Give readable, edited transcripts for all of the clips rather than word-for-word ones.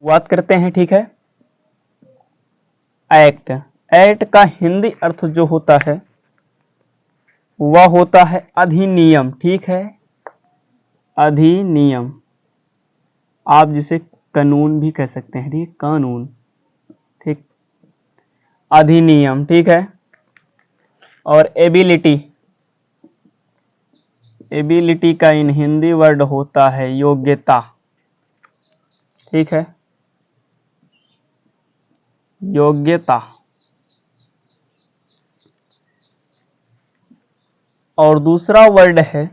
बात करते हैं, ठीक है। एक्ट, एक्ट का हिंदी अर्थ जो होता है वह होता है अधिनियम, ठीक है। अधिनियम, आप जिसे कानून भी कह सकते हैं, ठीक, कानून, ठीक, अधिनियम, ठीक है। और एबिलिटी, एबिलिटी का इन हिंदी वर्ड होता है योग्यता, ठीक है, योग्यता। और दूसरा वर्ड है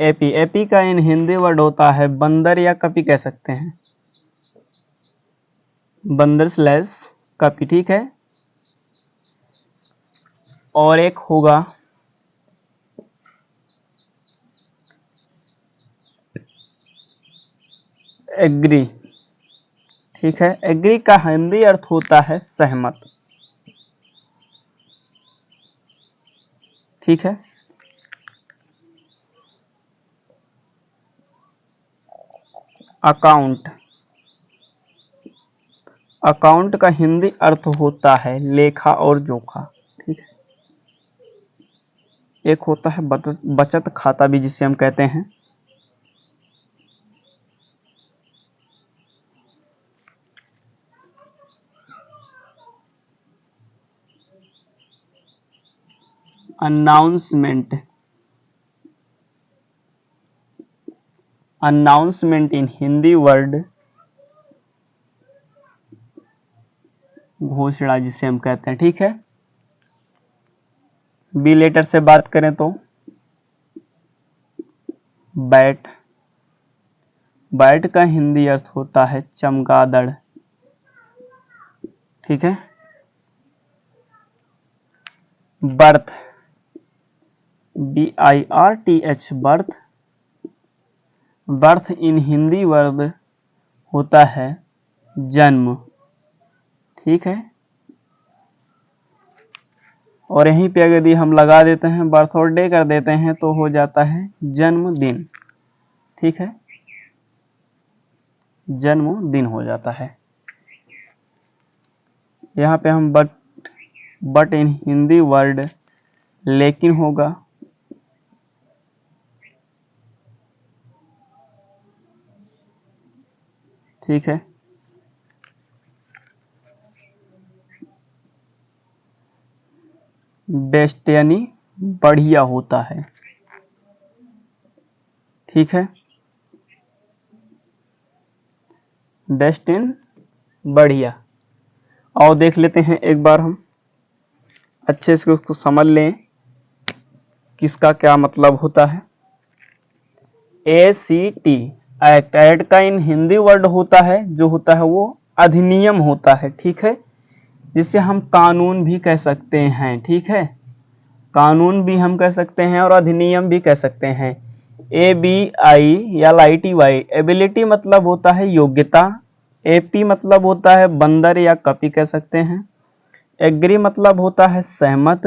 एपी, एपी का इन हिंदी वर्ड होता है बंदर या कपि कह सकते हैं, बंदर स्लैश कपि, ठीक है। और एक होगा एग्री, ठीक है। एग्री का हिंदी अर्थ होता है सहमत, ठीक है। अकाउंट, अकाउंट का हिंदी अर्थ होता है लेखा और जोखा, ठीक है। एक होता है बचत खाता भी जिसे हम कहते हैं। अनाउंसमेंट, अनाउंसमेंट इन हिंदी वर्ड घोषणा जिसे हम कहते हैं, ठीक है। बी लेटर से बात करें तो बैट, बैट का हिंदी अर्थ होता है चमगादड़, ठीक है। Birth, BIRTH, birth, birth in Hindi word होता है जन्म, ठीक है। और यहीं पे यदि हम लगा देते हैं बर्थ और डे कर देते हैं तो हो जाता है जन्मदिन, ठीक है, जन्मदिन हो जाता है। यहाँ पे हम बट इन हिंदी वर्ड लेकिन होगा, ठीक है। बेस्ट यानी बढ़िया होता है, ठीक है। बेस्ट इन बढ़िया। और देख लेते हैं एक बार हम अच्छे से उसको समझ लें किसका क्या मतलब होता है। ACT, एक्ट, एक्ट का इन हिंदी वर्ड होता है जो होता है वो अधिनियम होता है, ठीक है, जिसे हम कानून भी कह सकते हैं, ठीक है। कानून भी हम कह सकते हैं और अधिनियम भी कह सकते हैं। ABILITY, एबिलिटी मतलब होता है योग्यता। AP मतलब होता है बंदर या कपि कह सकते हैं। एग्री मतलब होता है सहमत,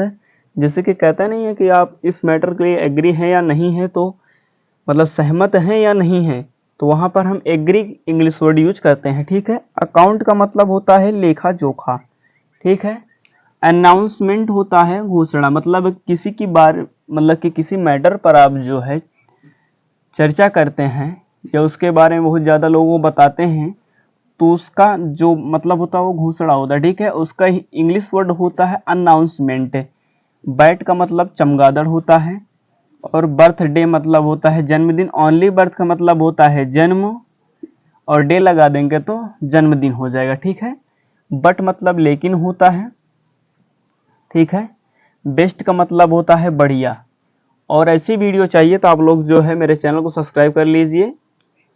जैसे कि कहते नहीं है कि आप इस मैटर के लिए एग्री हैं या नहीं है, तो मतलब सहमत हैं या नहीं है, तो वहां पर हम एग्री इंग्लिश वर्ड यूज करते हैं, ठीक है। अकाउंट का मतलब होता है लेखा जोखा, ठीक है। अनाउंसमेंट होता है घोषणा, मतलब किसी की बार मतलब कि किसी मैटर पर आप जो है चर्चा करते हैं या उसके बारे में बहुत ज़्यादा लोगों को बताते हैं, तो उसका जो मतलब होता है वो घोषणा होता है, ठीक है। उसका इंग्लिश वर्ड होता है अनाउंसमेंट। बैट का मतलब चमगादड़ होता है और बर्थडे मतलब होता है जन्मदिन। ओनली बर्थ का मतलब होता है जन्म और डे लगा देंगे तो जन्मदिन हो जाएगा, ठीक है। बट मतलब लेकिन होता है, ठीक है। बेस्ट का मतलब होता है बढ़िया। और ऐसी वीडियो चाहिए तो आप लोग जो है मेरे चैनल को सब्सक्राइब कर लीजिए।